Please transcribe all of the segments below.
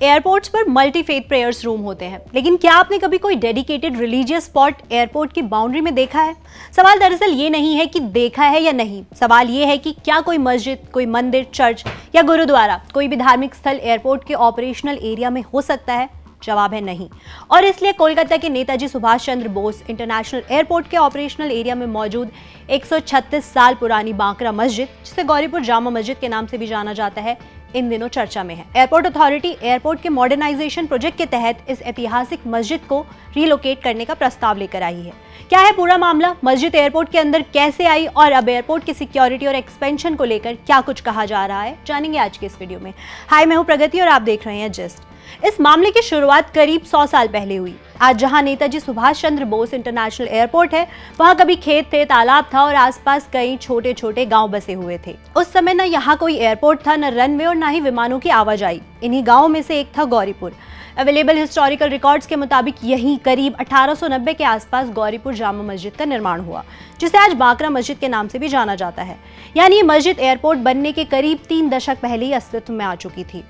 Airports पर multi faith prayers room होते हैं, लेकिन क्या आपने कभी कोई डेडिकेटेड रिलीजियस स्पॉट एयरपोर्ट की बाउंड्री में देखा है? सवाल दरअसल ये नहीं है कि देखा है या नहीं, सवाल ये है कि क्या कोई मस्जिद, कोई मंदिर, चर्च या गुरुद्वारा, कोई भी धार्मिक स्थल एयरपोर्ट के ऑपरेशनल एरिया में हो सकता है? जवाब है नहीं। और इसलिए कोलकाता के नेताजी सुभाष चंद्र बोस इंटरनेशनल एयरपोर्ट के ऑपरेशनल एरिया में मौजूद 136 साल पुरानी बांकरा मस्जिद, जिसे गौरीपुर जामा मस्जिद के नाम से भी जाना जाता है, इन दिनों चर्चा में है। एयरपोर्ट अथॉरिटी एयरपोर्ट के मॉडर्नाइजेशन प्रोजेक्ट के तहत इस ऐतिहासिक मस्जिद को रिलोकेट करने का प्रस्ताव लेकर आई है। क्या है पूरा मामला, मस्जिद एयरपोर्ट के अंदर कैसे आई और अब एयरपोर्ट की सिक्योरिटी और एक्सपेंशन को लेकर क्या कुछ कहा जा रहा है, जानेंगे आज के इस वीडियो में। हाय, मैं हूं प्रगति और आप देख रहे हैं जस्ट। इस मामले की शुरुआत करीब 100 साल पहले हुई। आज जहां नेताजी सुभाष चंद्र बोस इंटरनेशनल एयरपोर्ट है, वहां कभी खेत थे, तालाब था और आसपास कई छोटे छोटे गांव बसे हुए थे। उस समय न यहाँ कोई एयरपोर्ट था, न रनवे और न ही विमानों की आवाजाही। इन्हीं गांवों में से एक था गौरीपुर। अवेलेबल हिस्टोरिकल रिकॉर्ड्स के मुताबिक यहीं करीब 1890 के आसपास गौरीपुर जामा मस्जिद का निर्माण हुआ, जिसे आज बांकरा मस्जिद के नाम से भी जाना जाता है। यानी ये मस्जिद एयरपोर्ट बनने के करीब 3 दशक पहले ही अस्तित्व में आ चुकी थी।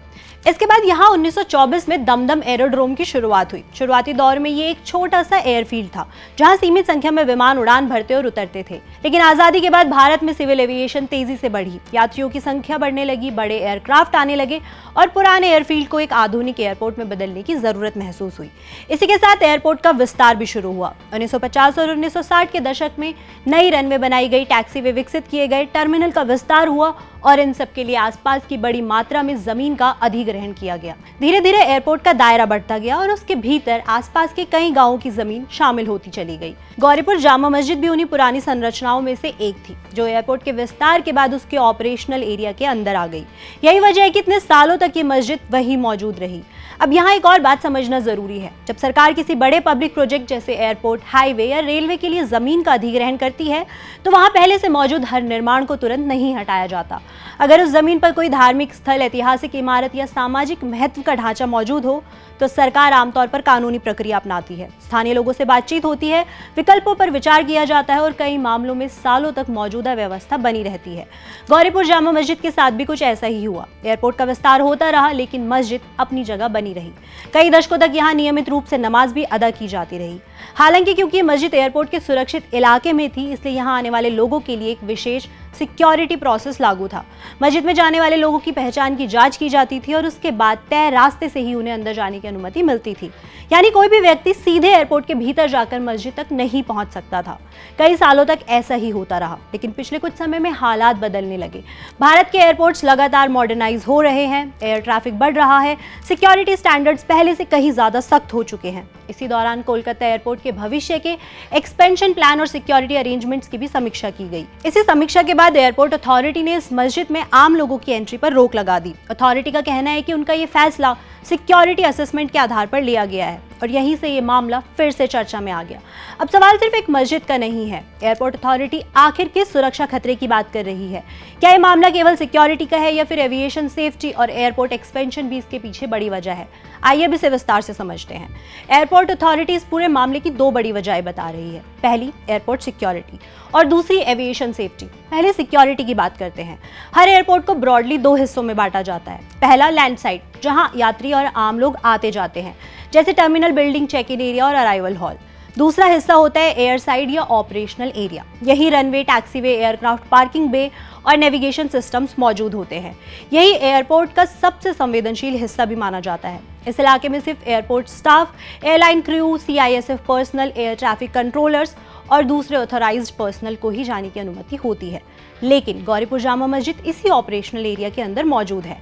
इसके बाद यहाँ 1924 में दमदम एरोड्रोम की शुरुआत हुई। शुरुआती दौर में ये एक छोटा सा एयरफील्ड था, जहाँ सीमित संख्या में विमान उड़ान भरते और उतरते थे। लेकिन आज़ादी के बाद भारत में सिविल एविएशन तेजी से बढ़ी, यात्रियों की संख्या बढ़ने लगी, बड़े एयरक्राफ्ट आने लगे और पुराने एयरफील्ड को एक आधुनिक एयरपोर्ट में बदलने की जरूरत महसूस हुई। इसी के साथ एयरपोर्ट का विस्तार भी शुरू हुआ। 1950 और 1960 के दशक में नई रनवे बनाई गई, टैक्सीवे विकसित किए गए, टर्मिनल का विस्तार हुआ और इन सब के लिए आसपास की बड़ी मात्रा में जमीन का अधिग्रहण किया गया। धीरे धीरे एयरपोर्ट का दायरा बढ़ता गया और उसके भीतर आसपास के कई गांवों की जमीन शामिल होती चली गई। गौरीपुर जामा मस्जिद भी उन्हीं पुरानी संरचनाओं में से एक थी, जो एयरपोर्ट के विस्तार के बाद उसके ऑपरेशनल एरिया के अंदर आ गई। यही वजह है कि इतने सालों तक ये मस्जिद वहीं मौजूद रही। अब यहाँ एक और बात समझना जरूरी है, जब सरकार किसी बड़े पब्लिक प्रोजेक्ट जैसे एयरपोर्ट, हाईवे या रेलवे के लिए जमीन का अधिग्रहण करती है, तो वहाँ पहले से मौजूद हर निर्माण को तुरंत नहीं हटाया जाता। अगर उस जमीन पर कोई धार्मिक स्थल, ऐतिहासिक इमारत या सामाजिक महत्व का ढांचा मौजूद हो, तो सरकार आमतौर पर कानूनी प्रक्रिया अपनाती है। स्थानीय लोगों से बातचीत होती है, विकल्पों पर विचार किया जाता है और कई मामलों में सालों तक मौजूदा व्यवस्था बनी रहती है। गौरीपुर जामा मस्जिद के साथ भी कुछ ऐसा ही हुआ। एयरपोर्ट का विस्तार होता रहा, लेकिन मस्जिद अपनी जगह बनी रही। कई दशकों तक यहाँ नियमित रूप से नमाज भी अदा की जाती रही। हालांकि क्योंकि मस्जिद एयरपोर्ट के सुरक्षित इलाके में थी, इसलिए यहाँ आने वाले लोगों के लिए एक विशेष सिक्योरिटी प्रोसेस लागू था। मस्जिद में जाने वाले लोगों की पहचान की जांच की जाती थी और उसके बाद तय रास्ते से ही उन्हें अंदर जाने की अनुमति मिलती थी। यानी कोई भी व्यक्ति सीधे एयरपोर्ट के भीतर जाकर मस्जिद तक नहीं पहुंच सकता था। कई सालों तक ऐसा ही होता रहा, लेकिन पिछले कुछ समय में हालात बदलने लगे। भारत के एयरपोर्ट्स लगातार मॉडर्नाइज हो रहे हैं, एयर ट्रैफिक बढ़ रहा है, सिक्योरिटी स्टैंडर्ड्स पहले से कहीं ज्यादा सख्त हो चुके हैं। इसी दौरान कोलकाता एयरपोर्ट के भविष्य के एक्सपेंशन प्लान और सिक्योरिटी अरेंजमेंट्स की भी समीक्षा की गई। इसी समीक्षा के बाद एयरपोर्ट अथॉरिटी ने इस मस्जिद में आम लोगों की एंट्री पर रोक लगा दी। अथॉरिटी का कहना है कि उनका ये फैसला सिक्योरिटी असेसमेंट के आधार पर लिया गया है और यहीं से ये मामला फिर से चर्चा में आ गया। अब सवाल सिर्फ एक मस्जिद का नहीं है, एयरपोर्ट अथॉरिटी आखिर किस सुरक्षा खतरे की बात कर रही है? क्या ये मामला केवल सिक्योरिटी का है या फिर एविएशन सेफ्टी और एयरपोर्ट एक्सपेंशन भी इसके पीछे बड़ी वजह है? आइए अब इसे विस्तार से समझते हैं। एयरपोर्ट अथॉरिटी इस पूरे मामले की 2 बड़ी वजहें बता रही है। पहली, एयरपोर्ट सिक्योरिटी और दूसरी, एविएशन सेफ्टी। पहले सिक्योरिटी की बात करते हैं। हर एयरपोर्ट को ब्रॉडली 2 हिस्सों में बांटा जाता है। पहला, लैंड साइड, जहां यात्री और आम लोग आते जाते हैं, जैसे terminal, building, check in area और अराइवल हॉल। दूसरा हिस्सा होता है एयर साइड या ऑपरेशनल एरिया। यही runway, taxiway, aircraft parking bay और नेविगेशन सिस्टम्स मौजूद होते हैं। यही एयरपोर्ट का सबसे संवेदनशील हिस्सा भी माना जाता है। इस इलाके में सिर्फ airport staff, airline crew, CISF personal, air traffic controllers और दूसरे ऑथराइज्ड पर्सनल को ही जाने की अनुमति होती है। लेकिन गौरीपुर जामा मस्जिद इसी ऑपरेशनल एरिया के अंदर मौजूद है।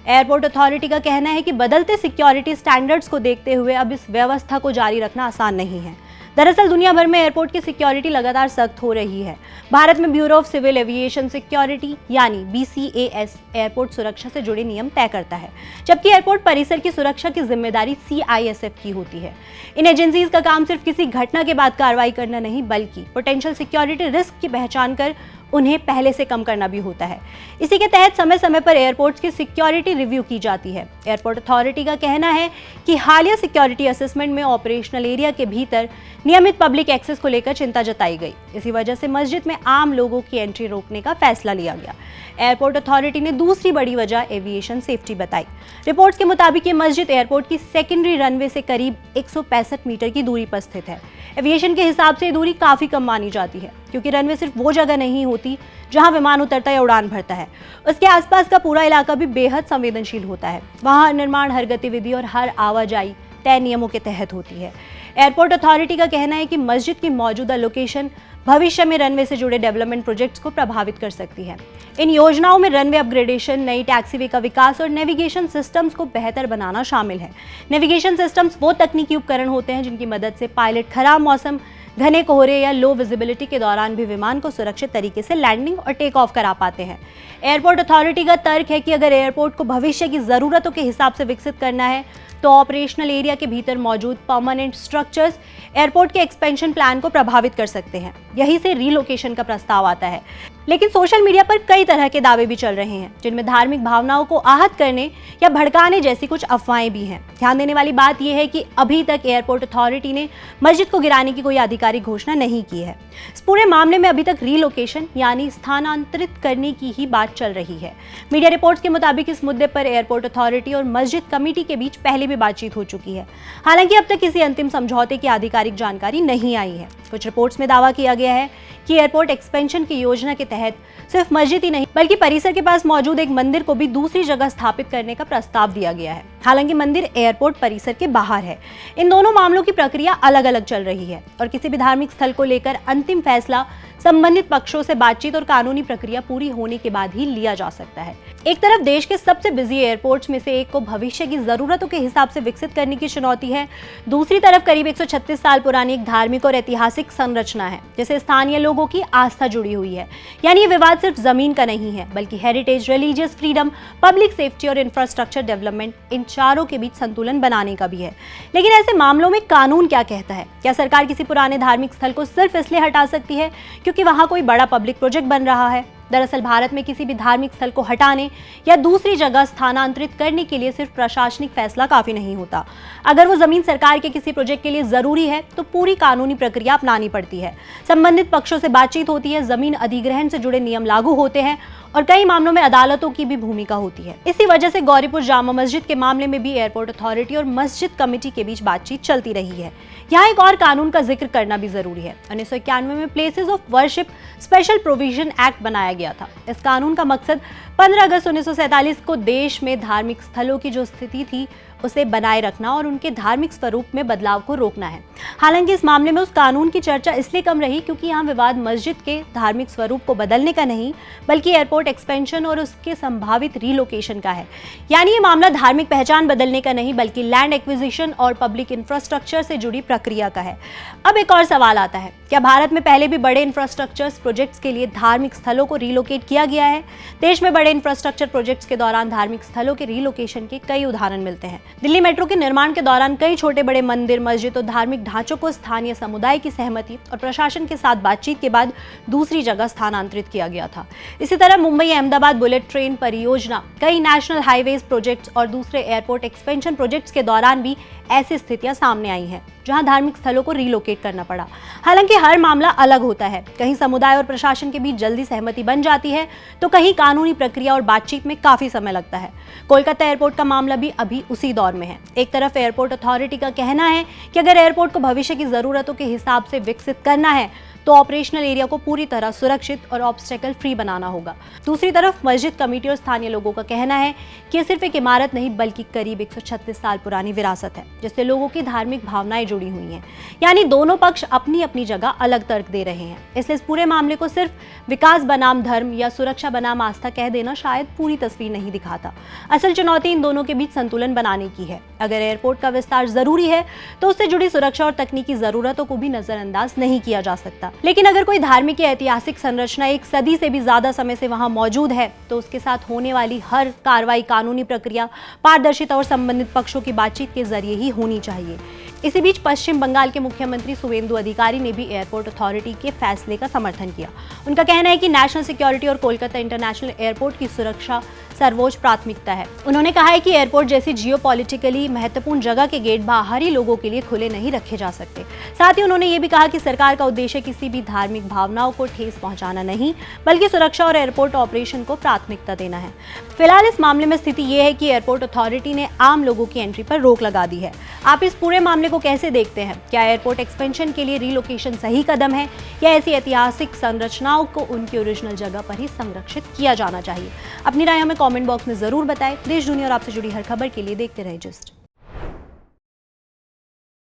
एयरपोर्ट अथॉरिटी का कहना है कि बदलते सिक्योरिटी स्टैंडर्ड्स को देखते हुए अब इस व्यवस्था को जारी रखना आसान नहीं है। दरअसल दुनिया भर में एयरपोर्ट की सिक्योरिटी लगातार सख्त हो रही है। भारत में bureau of civil aviation security यानी BCAS एयरपोर्ट सुरक्षा से जुड़े नियम तय करता है, जबकि एयरपोर्ट परिसर की सुरक्षा की जिम्मेदारी CISF की होती है। इन एजेंसीज का काम सिर्फ किसी घटना के बाद कार्रवाई करना नहीं, बल्कि पोटेंशियल सिक्योरिटी रिस्क की पहचान कर उन्हें पहले से कम करना भी होता है। इसी के तहत समय समय पर एयरपोर्ट्स की सिक्योरिटी रिव्यू की जाती है। एयरपोर्ट अथॉरिटी का कहना है कि हालिया सिक्योरिटी असेसमेंट में ऑपरेशनल एरिया के भीतर नियमित पब्लिक एक्सेस को लेकर चिंता जताई गई। इसी वजह से मस्जिद में आम लोगों की एंट्री रोकने का फैसला लिया गया। एयरपोर्ट अथॉरिटी ने दूसरी बड़ी वजह एविएशन सेफ्टी बताई। रिपोर्ट्स के मुताबिक ये मस्जिद एयरपोर्ट की सेकेंडरी रनवे से करीब 165 मीटर की दूरी पर स्थित है। एविएशन के हिसाब से दूरी काफी कम मानी जाती है, क्योंकि रनवे सिर्फ वो जगह नहीं होती जहां विमान उतरता या उड़ान भरता है। उसके आसपास का पूरा इलाका भी बेहद संवेदनशील होता है। वहां निर्माण, हर गतिविधि और हर आवाजाही तय नियमों के तहत होती है। एयरपोर्ट अथॉरिटी का कहना है कि मस्जिद की मौजूदा लोकेशन भविष्य में रनवे से जुड़े डेवलपमेंट प्रोजेक्ट्स को प्रभावित कर सकती है। इन योजनाओं में रनवे अपग्रेडेशन, नई टैक्सीवे का विकास और नेविगेशन सिस्टम्स को बेहतर बनाना शामिल है। नेविगेशन सिस्टम्स वो तकनीकी उपकरण होते हैं जिनकी मदद से पायलट खराब मौसम, घने कोहरे या लो विजिबिलिटी के दौरान भी विमान को सुरक्षित तरीके से लैंडिंग और टेक ऑफ करा पाते हैं। एयरपोर्ट अथॉरिटी का तर्क है कि अगर एयरपोर्ट को भविष्य की ज़रूरतों के हिसाब से विकसित करना है तो ऑपरेशनल एरिया के भीतर मौजूद परमानेंट स्ट्रक्चर्स एयरपोर्ट के एक्सपेंशन प्लान को प्रभावित कर सकते हैं। यहीं से रीलोकेशन का प्रस्ताव आता है। लेकिन सोशल मीडिया पर कई तरह के दावे भी चल रहे हैं, जिनमें धार्मिक भावनाओं को आहत करने या भड़काने जैसी कुछ अफवाहें भी हैं। ध्यान देने वाली बात यह है कि अभी तक एयरपोर्ट अथॉरिटी ने मस्जिद को गिराने की कोई आधिकारिक घोषणा नहीं की है। इस पूरे मामले में अभी तक रीलोकेशन यानी स्थानांतरित करने की ही बात चल रही है। मीडिया रिपोर्ट्स के मुताबिक इस मुद्दे पर एयरपोर्ट अथॉरिटी और मस्जिद कमेटी के बीच पहले भी बातचीत हो चुकी है। हालांकि अब तक किसी अंतिम समझौते की आधिकारिक जानकारी नहीं आई है। कुछ रिपोर्ट्स में दावा किया गया है कि एयरपोर्ट एक्सपेंशन की योजना के तहत सिर्फ मस्जिद ही नहीं बल्कि परिसर के पास मौजूद एक मंदिर को भी दूसरी जगह स्थापित करने का प्रस्ताव दिया गया है। हालांकि मंदिर एयरपोर्ट परिसर के बाहर है। इन दोनों मामलों की प्रक्रिया अलग अलग चल रही है और किसी भी धार्मिक स्थल को लेकर अंतिम फैसला संबंधित पक्षों से बातचीत और कानूनी प्रक्रिया पूरी होने के बाद ही लिया जा सकता है। एक तरफ देश के सबसे बिजी एयरपोर्ट्स में से एक को भविष्य की जरूरतों के हिसाब से विकसित करने की चुनौती है। दूसरी तरफ करीब 136 साल पुरानी एक धार्मिक और ऐतिहासिक संरचना है जिससे स्थानीय लोगों की आस्था जुड़ी हुई है। यानी ये विवाद सिर्फ जमीन का नहीं है बल्कि heritage, religious freedom, public safety और इंफ्रास्ट्रक्चर डेवलपमेंट, इन चारों के बीच संतुलन बनाने का भी है। लेकिन ऐसे मामलों में कानून क्या कहता है? क्या सरकार किसी पुराने धार्मिक स्थल को सिर्फ इसलिए हटा सकती है क्योंकि वहां कोई बड़ा पब्लिक प्रोजेक्ट बन रहा है? दरअसल भारत में किसी भी धार्मिक स्थल को हटाने या दूसरी जगह स्थानांतरित करने के लिए सिर्फ प्रशासनिक फैसला काफी नहीं होता। अगर वो जमीन सरकार के किसी प्रोजेक्ट के लिए जरूरी है तो पूरी कानूनी प्रक्रिया अपनानी पड़ती है। संबंधित पक्षों से बातचीत होती है, जमीन अधिग्रहण से जुड़े नियम लागू होते हैं और कई मामलों में अदालतों की भी भूमिका होती है। इसी वजह से गौरीपुर जामा मस्जिद के मामले में भी एयरपोर्ट अथॉरिटी और मस्जिद कमेटी के बीच बातचीत चलती रही है। यहाँ एक और कानून का जिक्र करना भी जरूरी है। 1991 में places of worship special provision act बनाया गया था। इस कानून का मकसद 15 अगस्त 1947 को देश में धार्मिक स्थलों की जो स्थिति थी उसे बनाए रखना और उनके धार्मिक स्वरूप में बदलाव को रोकना है। हालांकि इस मामले में उस कानून की चर्चा इसलिए कम रही क्योंकि यहाँ विवाद मस्जिद के धार्मिक स्वरूप को बदलने का नहीं बल्कि एयरपोर्ट एक्सपेंशन और उसके संभावित रीलोकेशन का है। यानी ये मामला धार्मिक पहचान बदलने का नहीं बल्कि लैंड एक्विजिशन और पब्लिक इंफ्रास्ट्रक्चर से जुड़ी प्रक्रिया का है। अब एक और सवाल आता है, क्या भारत में पहले भी बड़े इंफ्रास्ट्रक्चर प्रोजेक्ट्स के लिए धार्मिक स्थलों को रीलोकेट किया गया है? देश में बड़े इंफ्रास्ट्रक्चर प्रोजेक्ट्स के दौरान धार्मिक स्थलों के रीलोकेशन के कई उदाहरण मिलते हैं। दिल्ली मेट्रो के निर्माण के दौरान कई छोटे बड़े मंदिर, मस्जिद और धार्मिक ढांचों को स्थानीय समुदाय की सहमति और प्रशासन के साथ बातचीत के बाद दूसरी जगह स्थानांतरित किया गया था। इसी तरह मुंबई अहमदाबाद बुलेट ट्रेन परियोजना, कई नेशनल हाईवेज प्रोजेक्ट्स और दूसरे एयरपोर्ट एक्सपेंशन प्रोजेक्ट्स के दौरान भी ऐसी स्थितियां सामने आई हैं जहां धार्मिक स्थलों को रीलोकेट करना पड़ा। हालांकि हर मामला अलग होता है। कहीं समुदाय और प्रशासन के बीच जल्दी सहमति बन जाती है तो कहीं कानूनी प्रक्रिया और बातचीत में काफी समय लगता है। कोलकाता एयरपोर्ट का मामला भी अभी उसी दौर में है। एक तरफ एयरपोर्ट अथॉरिटी का कहना है कि अगर एयरपोर्ट को भविष्य की जरूरतों के हिसाब से विकसित करना है तो ऑपरेशनल एरिया को पूरी तरह सुरक्षित और ऑब्स्टेकल फ्री बनाना होगा। दूसरी तरफ मस्जिद कमेटी और स्थानीय लोगों का कहना है कि यह सिर्फ एक इमारत नहीं बल्कि करीब 136 साल पुरानी विरासत है जिससे लोगों की धार्मिक भावनाएं जुड़ी हुई हैं। यानी दोनों पक्ष अपनी अपनी जगह अलग तर्क दे रहे हैं। इसलिए इस पूरे मामले को सिर्फ विकास बनाम धर्म या सुरक्षा बनाम आस्था कह देना शायद पूरी तस्वीर नहीं दिखाता। असल चुनौती इन दोनों के बीच संतुलन बनाने की है। अगर एयरपोर्ट का विस्तार जरूरी है तो उससे जुड़ी सुरक्षा और तकनीकी जरूरतों को भी नजरअंदाज नहीं किया जा सकता। लेकिन अगर कोई धार्मिक या ऐतिहासिक संरचना 1 सदी से भी ज्यादा समय से वहां मौजूद है तो उसके साथ होने वाली हर कार्रवाई कानूनी प्रक्रिया पारदर्शिता और संबंधित पक्षों की बातचीत के जरिए ही होनी चाहिए। इसी बीच पश्चिम बंगाल के मुख्यमंत्री शुवेंदु अधिकारी ने भी एयरपोर्ट अथॉरिटी के फैसले का समर्थन किया। उनका कहना है कि नेशनल सिक्योरिटी और कोलकाता इंटरनेशनल एयरपोर्ट की सुरक्षा सर्वोच्च प्राथमिकता है। उन्होंने कहा है कि एयरपोर्ट जैसी जियोपॉलिटिकली महत्वपूर्ण जगह के गेट बाहरी लोगों के लिए खुले नहीं रखे जा सकते। साथ ही उन्होंने ये भी कहा कि सरकार का उद्देश्य किसी भी धार्मिक भावनाओं को ठेस पहुंचाना नहीं, बल्कि सुरक्षा और एयरपोर्ट ऑपरेशन को प्राथमिकता देना है। फिलहाल इस मामले में स्थिति ये है कि एयरपोर्ट अथॉरिटी ने आम लोगों की एंट्री पर रोक लगा दी है। आप इस पूरे मामले को कैसे देखते हैं? क्या एयरपोर्ट एक्सपेंशन के लिए रीलोकेशन सही कदम है या ऐसी ऐतिहासिक संरचनाओं को उनकी ओरिजिनल जगह पर ही संरक्षित किया जाना चाहिए? अपनी राय हमें कमेंट बॉक्स में जरूर बताएं। देश दुनिया और आपसे जुड़ी हर खबर के लिए देखते रहे जिस्ट।